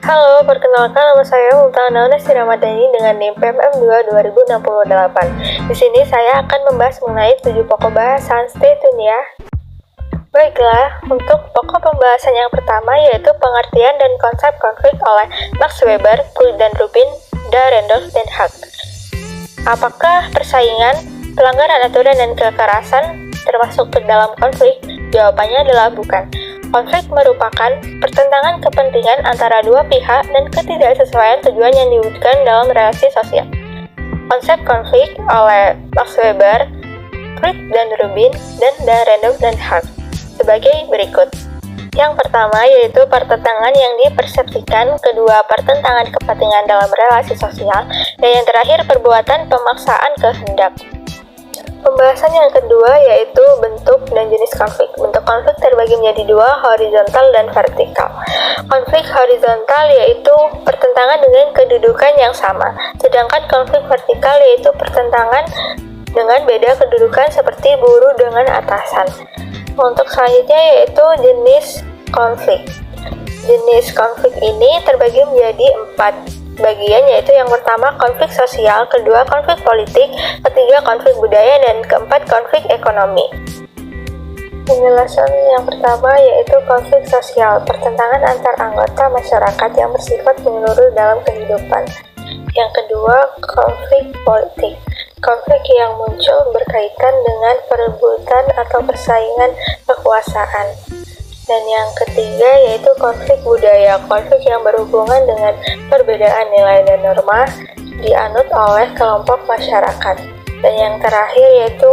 Halo, perkenalkan nama saya Multana Nasi Ramadhani dengan NIM PMM2 2068. Di sini saya akan membahas mengenai 7 pokok bahasan. Stay tune ya. Baiklah, untuk pokok pembahasan yang pertama yaitu pengertian dan konsep konflik oleh Max Weber, Krull dan Rubin, Dahrendorf, dan Haag. Apakah persaingan, pelanggaran aturan dan kekerasan termasuk ke dalam konflik? Jawabannya adalah bukan. Konflik merupakan pertentangan kepentingan antara dua pihak dan ketidaksesuaian tujuan yang diwujudkan dalam relasi sosial. Konsep konflik oleh Max Weber, Krull dan Rubin, dan Dahrendorf dan Haag sebagai berikut. Yang pertama yaitu pertentangan yang dipersepsikan, kedua pertentangan kepentingan dalam relasi sosial, dan yang terakhir perbuatan pemaksaan kehendak. Pembahasan yang kedua yaitu bentuk dan jenis konflik. Bentuk konflik terbagi menjadi dua, horizontal dan vertikal. Konflik horizontal yaitu pertentangan dengan kedudukan yang sama, sedangkan konflik vertikal yaitu pertentangan dengan beda kedudukan seperti buruh dengan atasan. Untuk selanjutnya yaitu jenis konflik. Jenis konflik ini terbagi menjadi 4 bagian, yaitu yang pertama konflik sosial, kedua konflik politik, ketiga konflik budaya, dan keempat konflik ekonomi. Penjelasan yang pertama yaitu konflik sosial, pertentangan antar anggota masyarakat yang bersifat menyeluruh dalam kehidupan. Yang kedua konflik politik, konflik yang muncul berkaitan dengan perebutan atau persaingan kekuasaan. Dan yang ketiga yaitu konflik budaya, konflik yang berhubungan dengan perbedaan nilai dan norma dianut oleh kelompok masyarakat. Dan yang terakhir yaitu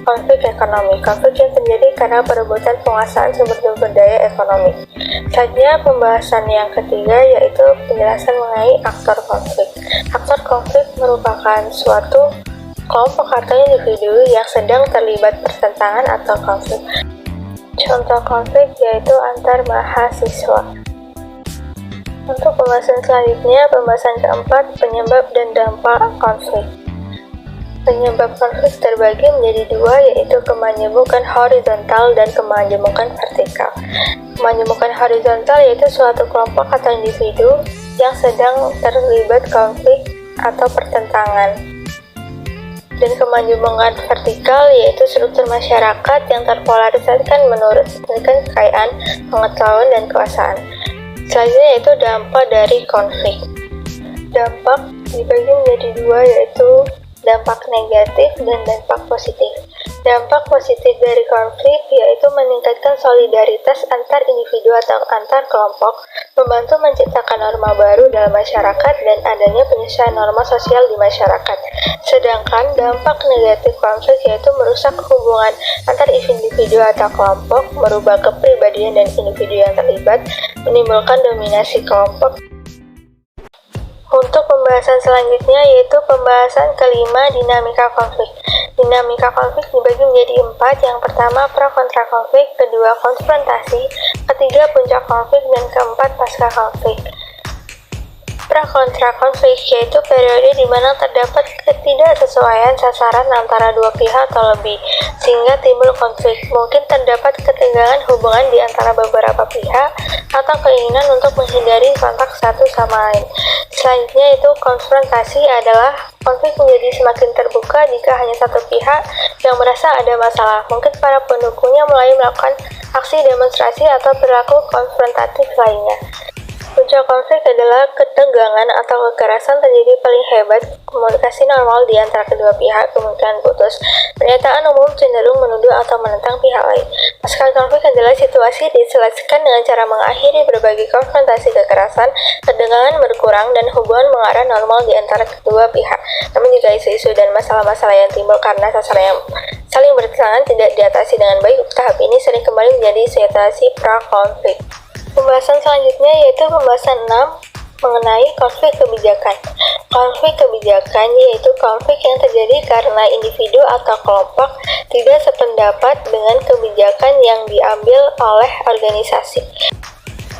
konflik ekonomi, konflik yang terjadi karena perebutan penguasaan sumber daya ekonomi. Selanjutnya pembahasan yang ketiga yaitu penjelasan mengenai aktor konflik. Aktor konflik merupakan suatu kelompok atau individu yang sedang terlibat pertentangan atau konflik. Contoh konflik yaitu antar mahasiswa. Untuk pembahasan selanjutnya, pembahasan keempat, penyebab dan dampak konflik. Penyebab konflik terbagi menjadi dua, yaitu kemajemukan horizontal dan kemajemukan vertikal. Kemajemukan horizontal yaitu suatu kelompok atau individu yang sedang terlibat konflik atau pertentangan. Dan kemajemukan vertikal yaitu struktur masyarakat yang terpolarisasikan menurut kekayaan, pengetahuan, dan kekuasaan. Selanjutnya yaitu dampak dari konflik. Dampak dibagi menjadi dua, yaitu dampak negatif dan dampak positif. Dampak positif dari konflik yaitu meningkatkan solidaritas antar individu atau antar kelompok, membantu menciptakan norma baru dalam masyarakat dan adanya penyesuaian norma sosial di masyarakat. Sedangkan dampak negatif konflik yaitu merusak hubungan antar individu atau kelompok, merubah kepribadian dan individu yang terlibat, menimbulkan dominasi kelompok. Untuk pembahasan selanjutnya yaitu pembahasan kelima, dinamika konflik. Dinamika konflik dibagi menjadi 4, yang pertama pro kontra konflik, kedua konfrontasi, ketiga puncak konflik, dan keempat pasca konflik. Pro kontra konflik yaitu periode di mana terdapat ketidaksesuaian sasaran antara dua pihak atau lebih, sehingga timbul konflik. Mungkin terdapat ketegangan hubungan di antara beberapa pihak atau keinginan untuk menghindari kontak satu sama lain. Selanjutnya itu konfrontasi adalah konflik menjadi semakin terbuka jika hanya satu pihak yang merasa ada masalah. Mungkin para pendukungnya mulai melakukan aksi demonstrasi atau perilaku konfrontatif lainnya. Puncak konflik adalah ketegangan atau kekerasan terjadi paling hebat, komunikasi normal di antara kedua pihak kemungkinan putus. Pernyataan umum cenderung menuduh atau menentang pihak lain. Pasca konflik adalah situasi diselesaikan dengan cara mengakhiri berbagai konfrontasi kekerasan, ketegangan berkurang, dan hubungan mengarah normal di antara kedua pihak. Namun jika isu-isu dan masalah-masalah yang timbul karena sasaran yang saling bertentangan tidak diatasi dengan baik, tahap ini sering kembali menjadi situasi pra-konflik. Pembahasan selanjutnya yaitu pembahasan 6 mengenai konflik kebijakan. Konflik kebijakan yaitu konflik yang terjadi karena individu atau kelompok tidak sependapat dengan kebijakan yang diambil oleh organisasi.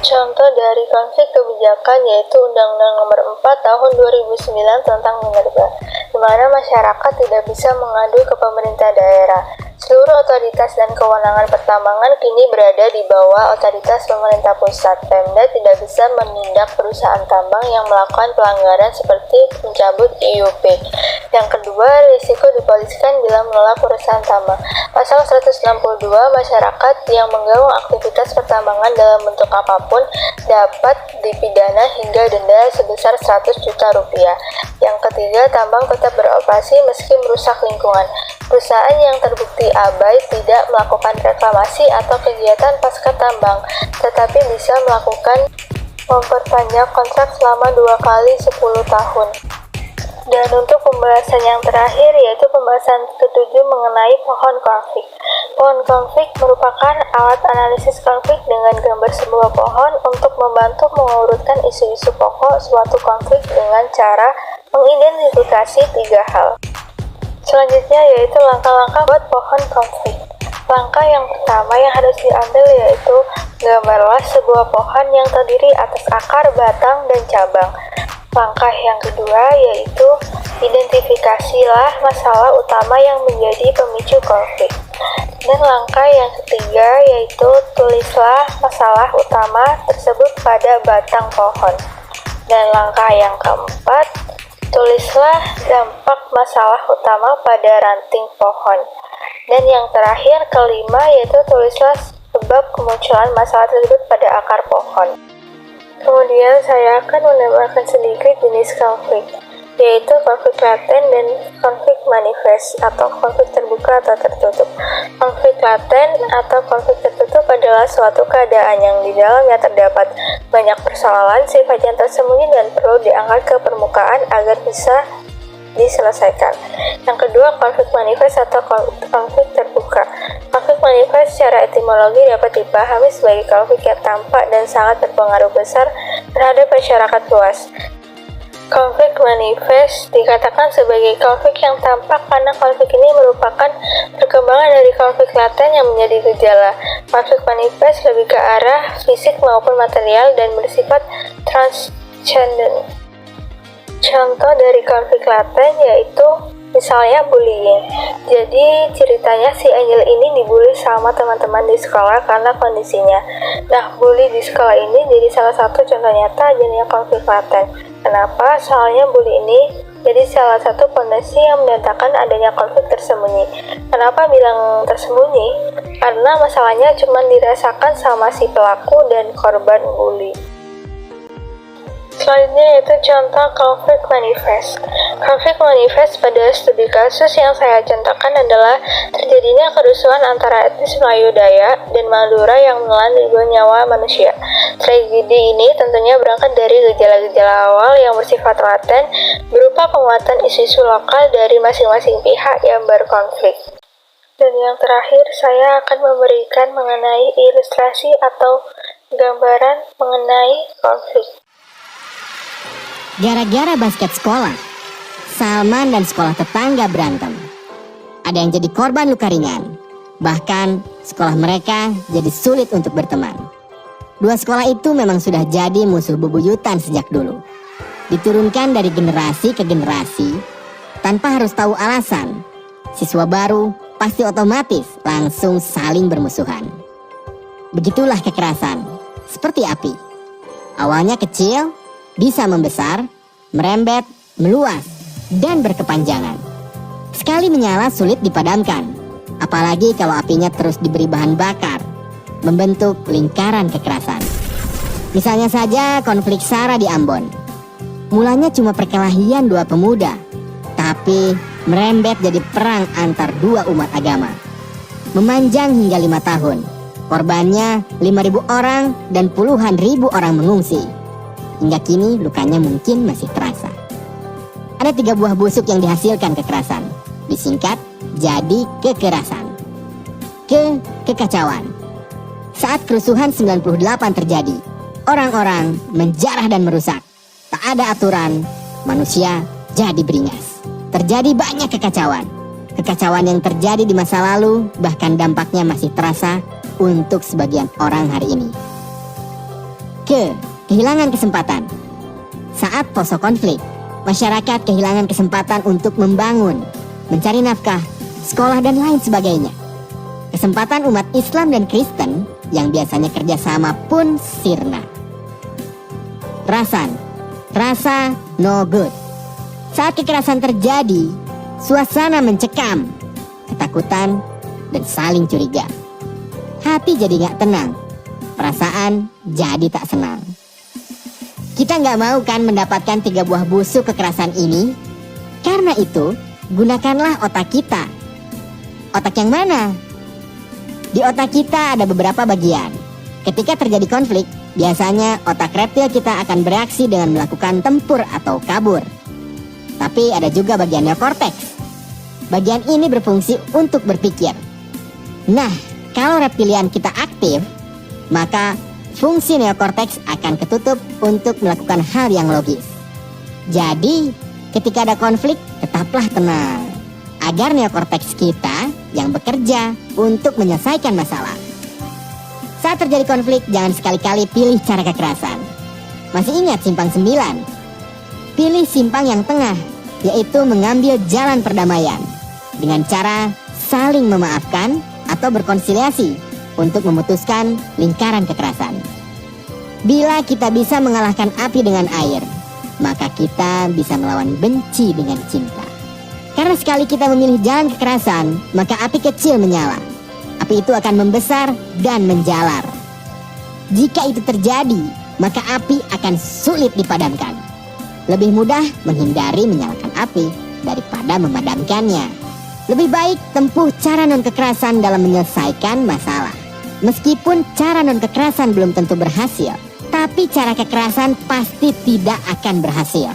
Contoh dari konflik kebijakan yaitu Undang-Undang Nomor 4 Tahun 2009 tentang Minerba, di mana masyarakat tidak bisa mengadu ke pemerintah daerah. Seluruh otoritas dan kewenangan pertambangan kini berada di bawah otoritas pemerintah pusat. Pemda tidak bisa menindak perusahaan tambang yang melakukan pelanggaran seperti mencabut IUP. Yang kedua, risiko dipolisikan bila menolak perusahaan tambang. Pasal 162, masyarakat yang menggaung aktivitas pertambangan dalam bentuk apapun dapat dipidana hingga denda sebesar 100 juta rupiah. Yang ketiga, tambang tetap beroperasi meski merusak lingkungan. Perusahaan yang terbukti abai tidak melakukan reklamasi atau kegiatan pasca tambang, tetapi bisa melakukan memperpanjang kontrak selama 2 kali 10 tahun. Dan untuk pembahasan yang terakhir, yaitu pembahasan ketujuh mengenai pohon konflik. Pohon konflik merupakan alat analisis konflik dengan gambar sebuah pohon untuk membantu mengurutkan isu-isu pokok suatu konflik dengan cara mengidentifikasi 3 hal. Selanjutnya yaitu langkah-langkah buat pohon konflik. Langkah yang pertama yang harus diambil yaitu gambarlah sebuah pohon yang terdiri atas akar, batang, dan cabang. Langkah yang kedua yaitu identifikasilah masalah utama yang menjadi pemicu konflik. Dan langkah yang ketiga yaitu tulislah masalah utama tersebut pada batang pohon. Dan langkah yang keempat, tulislah dampak masalah utama pada ranting pohon. Dan yang terakhir, kelima, yaitu tulislah sebab kemunculan masalah tersebut pada akar pohon. Kemudian saya akan menambahkan sedikit jenis konflik, yaitu konflik laten dan konflik manifest atau konflik terbuka atau tertutup. Konflik laten atau konflik tertutup adalah suatu keadaan yang di dalamnya terdapat banyak persoalan, sifat yang tersembunyi dan perlu diangkat ke permukaan agar bisa diselesaikan. Yang kedua, konflik manifest atau konflik terbuka. Konflik manifest secara etimologi dapat dipahami sebagai konflik yang tampak dan sangat berpengaruh besar terhadap masyarakat luas. Konflik manifest dikatakan sebagai konflik yang tampak karena konflik ini merupakan perkembangan dari konflik laten yang menjadi gejala. Konflik manifest lebih ke arah fisik maupun material dan bersifat transcendent. Contoh dari konflik laten yaitu misalnya bullying. Jadi ceritanya si Angel ini dibully sama teman-teman di sekolah karena kondisinya. Nah, bully di sekolah ini jadi salah satu contoh nyata adanya konflik laten. Kenapa? Soalnya bully ini jadi salah satu kondisi yang mendatangkan adanya konflik tersembunyi. Kenapa bilang tersembunyi? Karena masalahnya cuma dirasakan sama si pelaku dan korban bully. Selanjutnya yaitu contoh konflik manifest. Konflik manifest pada studi kasus yang saya contohkan adalah terjadinya kerusuhan antara etnis Melayu Dayak dan Madura yang menelan ribuan nyawa manusia. Tragedi ini tentunya berangkat dari gejala-gejala awal yang bersifat laten berupa penguatan isu-isu lokal dari masing-masing pihak yang berkonflik. Dan yang terakhir, saya akan memberikan mengenai ilustrasi atau gambaran mengenai konflik. Gara-gara basket sekolah, Salman dan sekolah tetangga berantem. Ada yang jadi korban luka ringan. Bahkan sekolah mereka jadi sulit untuk berteman. Dua sekolah itu memang sudah jadi musuh bebuyutan sejak dulu. Diturunkan dari generasi ke generasi tanpa harus tahu alasan. Siswa baru pasti otomatis langsung saling bermusuhan. Begitulah kekerasan, seperti api. Awalnya kecil, bisa membesar, merembet, meluas, dan berkepanjangan. Sekali menyala sulit dipadamkan, apalagi kalau apinya terus diberi bahan bakar, membentuk lingkaran kekerasan. Misalnya saja konflik SARA di Ambon. Mulanya cuma perkelahian dua pemuda, tapi merembet jadi perang antar dua umat agama. Memanjang hingga 5 tahun. Korbannya 5.000 orang dan puluhan ribu orang mengungsi. Hingga kini lukanya mungkin masih terasa. Ada 3 buah busuk yang dihasilkan kekerasan. Disingkat jadi kekerasan. Kekacauan. Saat kerusuhan 98 terjadi, orang-orang menjarah dan merusak. Tak ada aturan, manusia jadi beringas. Terjadi banyak kekacauan. Kekacauan yang terjadi di masa lalu bahkan dampaknya masih terasa untuk sebagian orang hari ini. Kehilangan kesempatan. Saat poso konflik, masyarakat kehilangan kesempatan untuk membangun, mencari nafkah, sekolah dan lain sebagainya. kesempatan umat Islam dan Kristen yang biasanya kerjasama pun sirna. Rasa no good. Saat kekerasan terjadi, suasana mencekam, ketakutan, dan saling curiga. Hati jadi gak tenang, perasaan jadi tak senang. Kita gak mau kan mendapatkan 3 buah busuk kekerasan ini? Karena itu, gunakanlah otak kita. Otak yang mana? Di otak kita ada beberapa bagian. Ketika terjadi konflik, biasanya otak reptil kita akan bereaksi dengan melakukan tempur atau kabur. Tapi ada juga bagian neokorteks. Bagian ini berfungsi untuk berpikir. Nah, kalau reptilian kita aktif, maka fungsi neokorteks akan ketutup untuk melakukan hal yang logis. Jadi, ketika ada konflik, tetaplah tenang, agar neokorteks kita yang bekerja untuk menyelesaikan masalah. Saat terjadi konflik, jangan sekali-kali pilih cara kekerasan. Masih ingat simpang 9? Pilih simpang yang tengah, yaitu mengambil jalan perdamaian dengan cara saling memaafkan atau berkonsiliasi untuk memutuskan lingkaran kekerasan. Bila kita bisa mengalahkan api dengan air, maka kita bisa melawan benci dengan cinta. Karena sekali kita memilih jalan kekerasan, maka api kecil menyala. Api itu akan membesar dan menjalar. Jika itu terjadi, maka api akan sulit dipadamkan. Lebih mudah menghindari menyalakan api daripada memadamkannya. Lebih baik tempuh cara non-kekerasan dalam menyelesaikan masalah. Meskipun cara non-kekerasan belum tentu berhasil, tapi cara kekerasan pasti tidak akan berhasil.